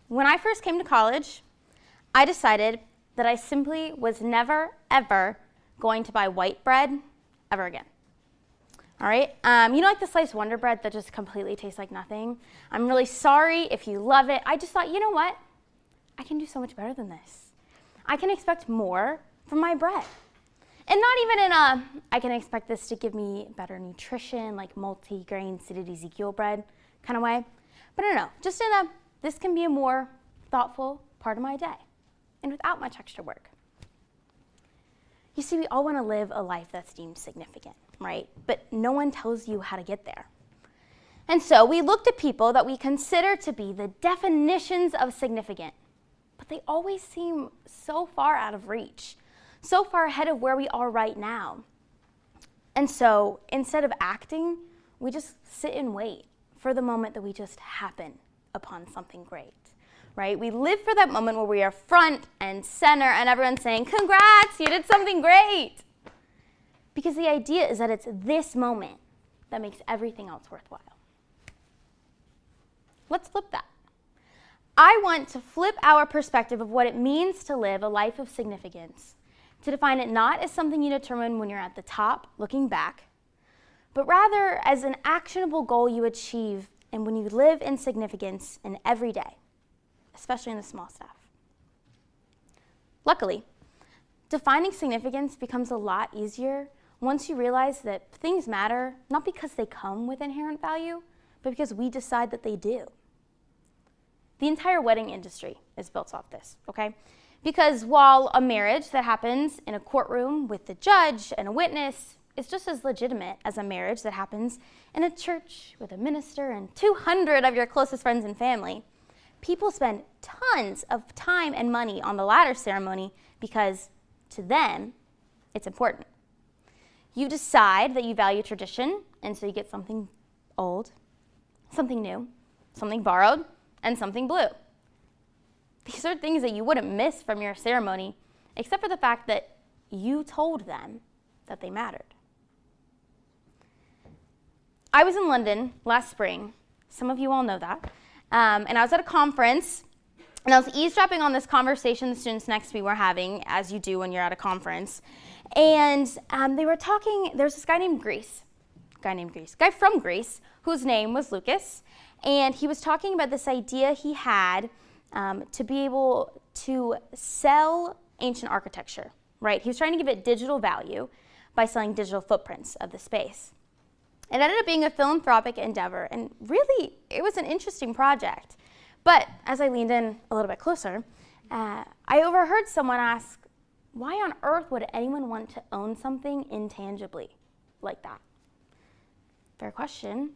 When I first came to college, I decided that I simply was never, ever going to buy white bread ever again. All right, you know, like the sliced Wonder Bread that just completely tastes like nothing? I'm really sorry if you love it. I just thought, you know what? I can do so much better than this. I can expect more from my bread. And not even in a, I can expect this to give me better nutrition, like multi-grain seeded Ezekiel bread kind of way. But no, just in a, this can be a more thoughtful part of my day and without much extra work. You see, we all want to live a life that's deemed significant, right? But no one tells you how to get there. And so we looked at people that we consider to be the definitions of significant, but they always seem so far out of reach, so far ahead of where we are right now. And so instead of acting, we just sit and wait for the moment that we just happen upon something great, right? We live for that moment where we are front and center and everyone's saying, congrats, you did something great. Because the idea is that it's this moment that makes everything else worthwhile. Let's flip that. I want to flip our perspective of what it means to live a life of significance, to define it not as something you determine when you're at the top looking back, but rather as an actionable goal you achieve and when you live in significance in every day, especially in the small stuff. Luckily, defining significance becomes a lot easier once you realize that things matter not because they come with inherent value, but because we decide that they do. The entire wedding industry is built off this, okay? Because while a marriage that happens in a courtroom with the judge and a witness is just as legitimate as a marriage that happens in a church with a minister and 200 of your closest friends and family, people spend tons of time and money on the latter ceremony because, to them, it's important. You decide that you value tradition, and so you get something old, something new, something borrowed, and something blue. These are things that you wouldn't miss from your ceremony, except for the fact that you told them that they mattered. I was in London last spring. Some of you all know that. And I was at a conference, and I was eavesdropping on this conversation the students next to me were having, as you do when you're at a conference. And they were talking, there's this guy from Greece, whose name was Lucas. And he was talking about this idea he had to be able to sell ancient architecture, right? He was trying to give it digital value by selling digital footprints of the space. It ended up being a philanthropic endeavor, and really, it was an interesting project. But as I leaned in a little bit closer, I overheard someone ask, why on earth would anyone want to own something intangibly like that? Fair question.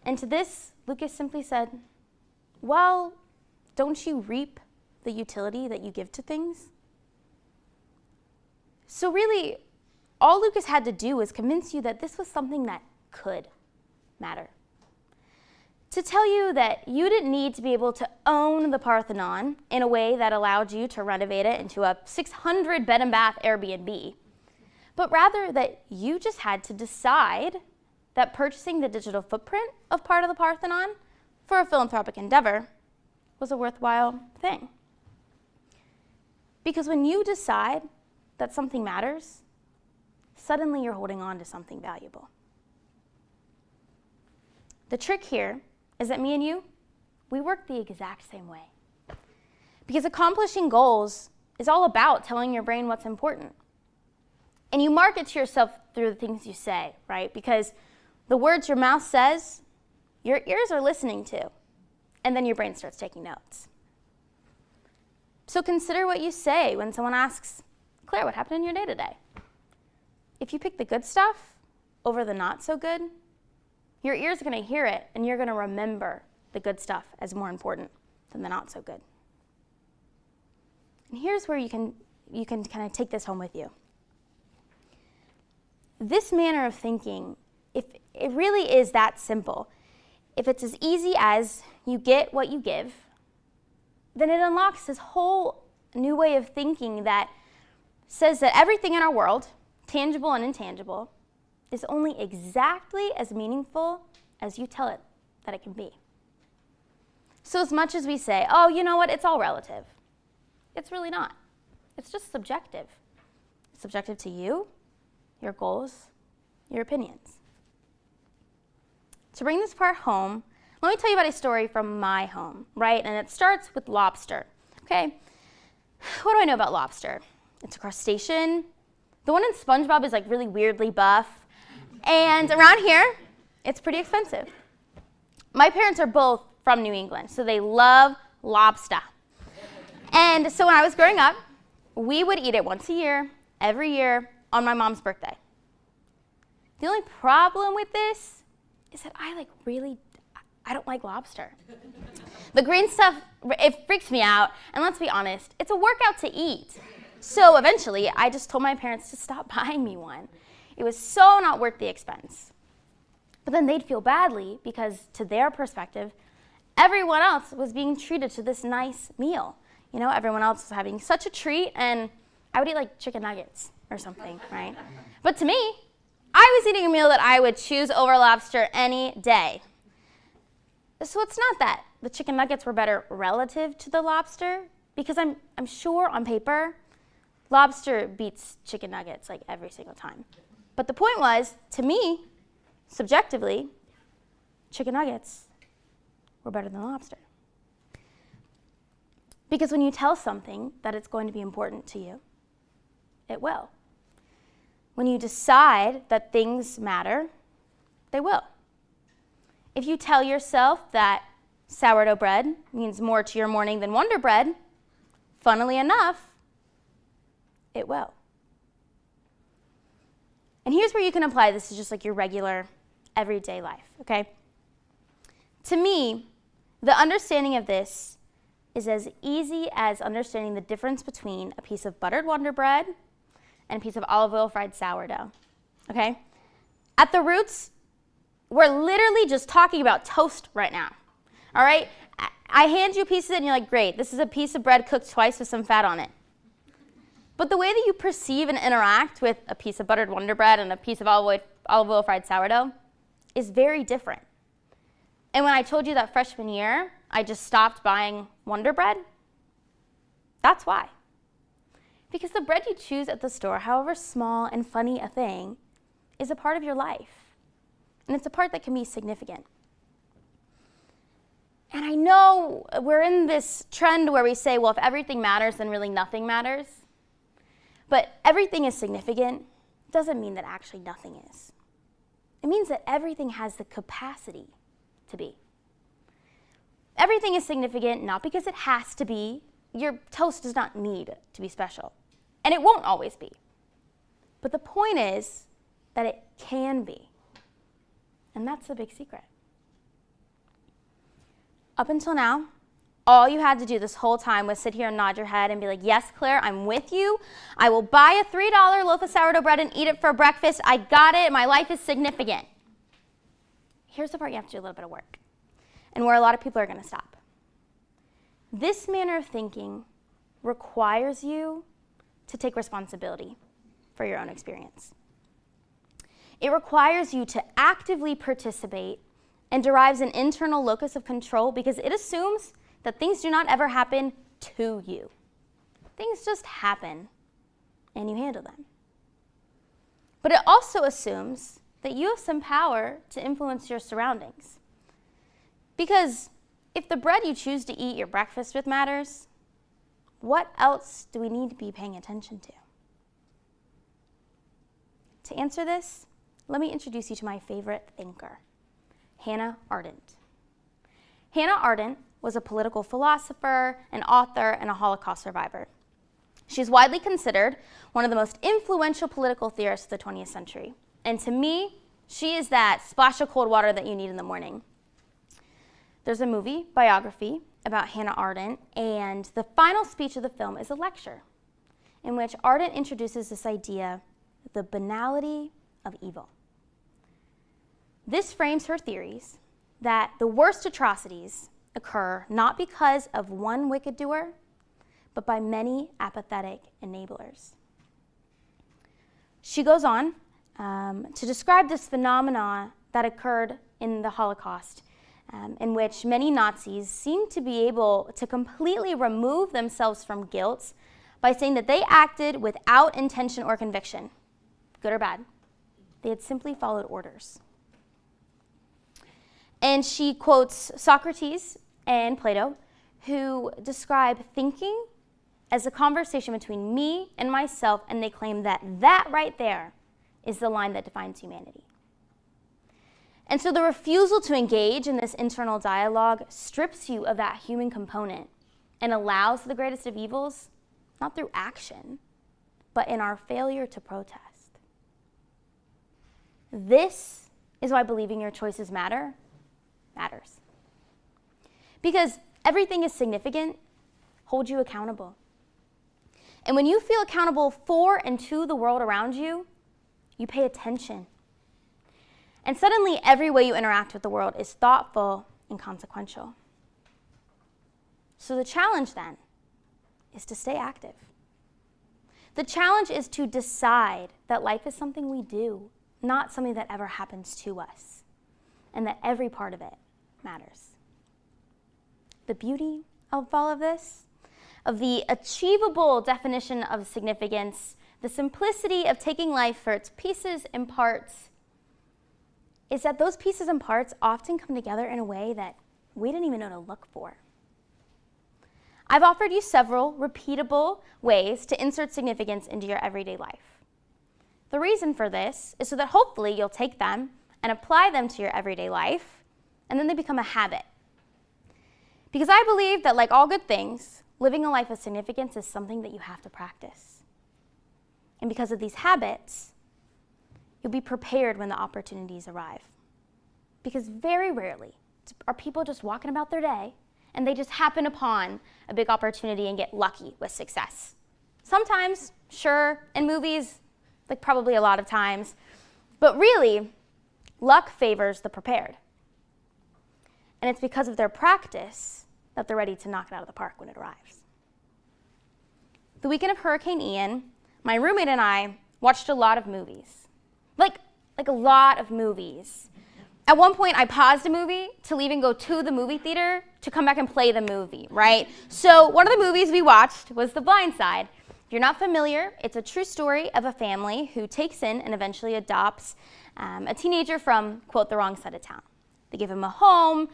And to this, Lucas simply said, well, don't you reap the utility that you give to things? So really, all Lucas had to do was convince you that this was something that could matter. To tell you that you didn't need to be able to own the Parthenon in a way that allowed you to renovate it into a 600 bed and bath Airbnb, but rather that you just had to decide that purchasing the digital footprint of part of the Parthenon for a philanthropic endeavor was a worthwhile thing. Because when you decide that something matters, suddenly you're holding on to something valuable. The trick here is that me and you, we work the exact same way. Because accomplishing goals is all about telling your brain what's important. And you market to yourself through the things you say, right? Because the words your mouth says, your ears are listening to, and then your brain starts taking notes. So consider what you say when someone asks, Claire, what happened in your day today? If you pick the good stuff over the not so good, your ears are going to hear it, and you're going to remember the good stuff as more important than the not so good. And here's where you can kind of take this home with you. This manner of thinking, if it really is that simple, if it's as easy as you get what you give, then it unlocks this whole new way of thinking that says that everything in our world, tangible and intangible, is only exactly as meaningful as you tell it that it can be. So as much as we say, oh, you know what, it's all relative, it's really not. It's just subjective. It's subjective to you, your goals, your opinions. To bring this part home, let me tell you about a story from my home, right? And it starts with lobster, okay? What do I know about lobster? It's a crustacean. The one in SpongeBob is like really weirdly buff. And around here, it's pretty expensive. My parents are both from New England, so they love lobster. And so when I was growing up, we would eat it once a year, every year, on my mom's birthday. The only problem with this is that I don't like lobster. The green stuff, it freaks me out, and let's be honest, it's a workout to eat. So eventually, I just told my parents to stop buying me one. It was so not worth the expense. But then they'd feel badly because, to their perspective, everyone else was being treated to this nice meal. You know, everyone else was having such a treat, and I would eat like chicken nuggets or something, right? But to me, I was eating a meal that I would choose over lobster any day. So it's not that the chicken nuggets were better relative to the lobster, because I'm sure on paper, lobster beats chicken nuggets like every single time. But the point was, to me, subjectively, chicken nuggets were better than lobster. Because when you tell something that it's going to be important to you, it will. When you decide that things matter, they will. If you tell yourself that sourdough bread means more to your morning than Wonder Bread, funnily enough, it will. And here's where you can apply this to just like your regular, everyday life, okay? To me, the understanding of this is as easy as understanding the difference between a piece of buttered Wonder Bread and a piece of olive oil fried sourdough, okay? At the roots, we're literally just talking about toast right now, all right? I hand you a piece of it and you're like, great, this is a piece of bread cooked twice with some fat on it. But the way that you perceive and interact with a piece of buttered Wonder Bread and a piece of olive oil fried sourdough is very different. And when I told you that freshman year, I just stopped buying Wonder Bread, that's why. Because the bread you choose at the store, however small and funny a thing, is a part of your life. And it's a part that can be significant. And I know we're in this trend where we say, well, if everything matters, then really nothing matters. But everything is significant doesn't mean that actually nothing is. It means that everything has the capacity to be. Everything is significant not because it has to be. Your toast does not need to be special. And it won't always be. But the point is that it can be. And that's the big secret. Up until now, all you had to do this whole time was sit here and nod your head and be like, yes, Claire, I'm with you. I will buy a $3 loaf of sourdough bread and eat it for breakfast. I got it. My life is significant. Here's the part you have to do a little bit of work, and where a lot of people are going to stop. This manner of thinking requires you to take responsibility for your own experience. It requires you to actively participate and derives an internal locus of control because it assumes that things do not ever happen to you. Things just happen and you handle them. But it also assumes that you have some power to influence your surroundings. Because if the bread you choose to eat your breakfast with matters, what else do we need to be paying attention to? To answer this, let me introduce you to my favorite thinker, Hannah Arendt. Hannah Arendt was a political philosopher, an author, and a Holocaust survivor. She's widely considered one of the most influential political theorists of the 20th century. And to me, she is that splash of cold water that you need in the morning. There's a movie, biography, about Hannah Arendt, and the final speech of the film is a lecture in which Arendt introduces this idea, the banality of evil. This frames her theories that the worst atrocities occur not because of one wicked doer, but by many apathetic enablers. She goes on to describe this phenomenon that occurred in the Holocaust in which many Nazis seemed to be able to completely remove themselves from guilt by saying that they acted without intention or conviction, good or bad. They had simply followed orders. And she quotes Socrates and Plato, who describe thinking as a conversation between me and myself, and they claim that that right there is the line that defines humanity. And so the refusal to engage in this internal dialogue strips you of that human component and allows the greatest of evils, not through action, but in our failure to protest. This is why believing your choices matters. Because everything is significant holds you accountable. And when you feel accountable for and to the world around you, you pay attention. And suddenly, every way you interact with the world is thoughtful and consequential. So the challenge then is to stay active. The challenge is to decide that life is something we do, not something that ever happens to us, and that every part of it matters. The beauty of all of this, of the achievable definition of significance, the simplicity of taking life for its pieces and parts, is that those pieces and parts often come together in a way that we didn't even know to look for. I've offered you several repeatable ways to insert significance into your everyday life. The reason for this is so that hopefully you'll take them and apply them to your everyday life, and then they become a habit. Because I believe that, like all good things, living a life of significance is something that you have to practice. And because of these habits, you'll be prepared when the opportunities arrive. Because very rarely are people just walking about their day and they just happen upon a big opportunity and get lucky with success. Sometimes, sure, in movies, like probably a lot of times, but really, luck favors the prepared. And it's because of their practice that they're ready to knock it out of the park when it arrives. The weekend of Hurricane Ian, my roommate and I watched a lot of movies. Like a lot of movies. At one point, I paused a movie to leave and go to the movie theater to come back and play the movie, right? So one of the movies we watched was The Blind Side. If you're not familiar, it's a true story of a family who takes in and eventually adopts a teenager from, quote, the wrong side of town. They give him a home,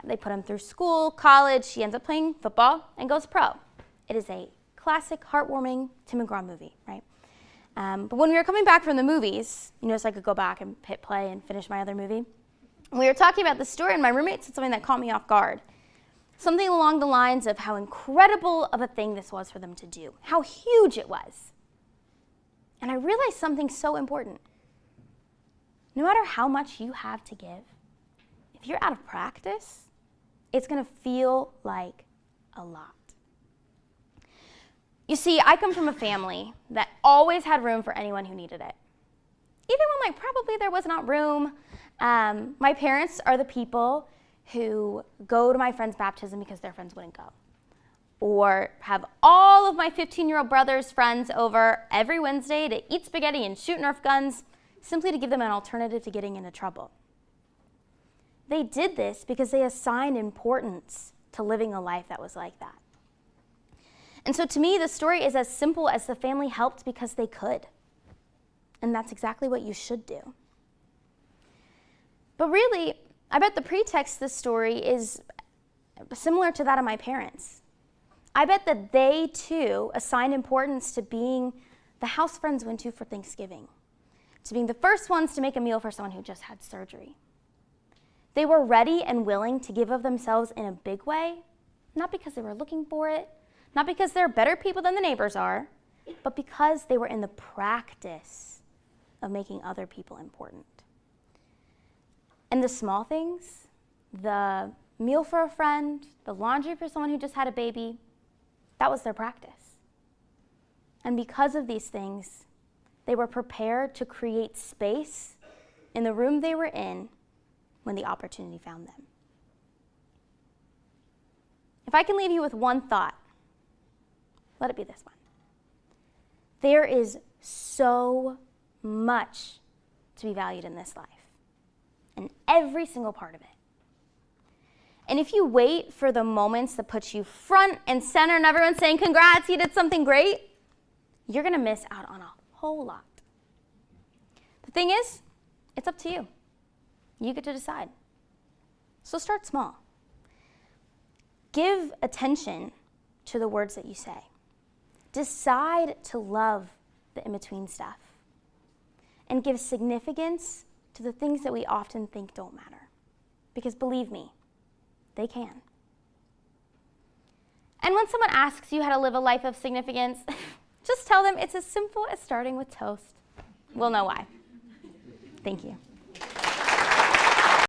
they put him through school, college, he ends up playing football and goes pro. It is a classic, heartwarming Tim McGraw movie, right? But when we were coming back from the movies, you notice I could go back and hit play and finish my other movie. We were talking about the story, and my roommate said something that caught me off guard. Something along the lines of how incredible of a thing this was for them to do, how huge it was. And I realized something so important. No matter how much you have to give, if you're out of practice, it's going to feel like a lot. You see, I come from a family that always had room for anyone who needed it. Even when probably there was not room. My parents are the people who go to my friend's baptism because their friends wouldn't go. Or have all of my 15-year-old brother's friends over every Wednesday to eat spaghetti and shoot Nerf guns, simply to give them an alternative to getting into trouble. They did this because they assigned importance to living a life that was like that. And so to me, the story is as simple as the family helped because they could. And that's exactly what you should do. But really, I bet the pretext to this story is similar to that of my parents. I bet that they, too, assigned importance to being the house friends went to for Thanksgiving, to being the first ones to make a meal for someone who just had surgery. They were ready and willing to give of themselves in a big way, not because they were looking for it, not because they're better people than the neighbors are, but because they were in the practice of making other people important. And the small things, the meal for a friend, the laundry for someone who just had a baby, that was their practice. And because of these things, they were prepared to create space in the room they were in when the opportunity found them. If I can leave you with one thought, let it be this one. There is so much to be valued in this life, and every single part of it. if you wait for the moments that put you front and center and everyone's saying, congrats, you did something great, you're going to miss out on a whole lot. The thing is, it's up to you. You get to decide. So start small. Give attention to the words that you say. Decide to love the in-between stuff. And give significance to the things that we often think don't matter. Because believe me, they can. And when someone asks you how to live a life of significance, just tell them it's as simple as starting with toast. We'll know why. Thank you.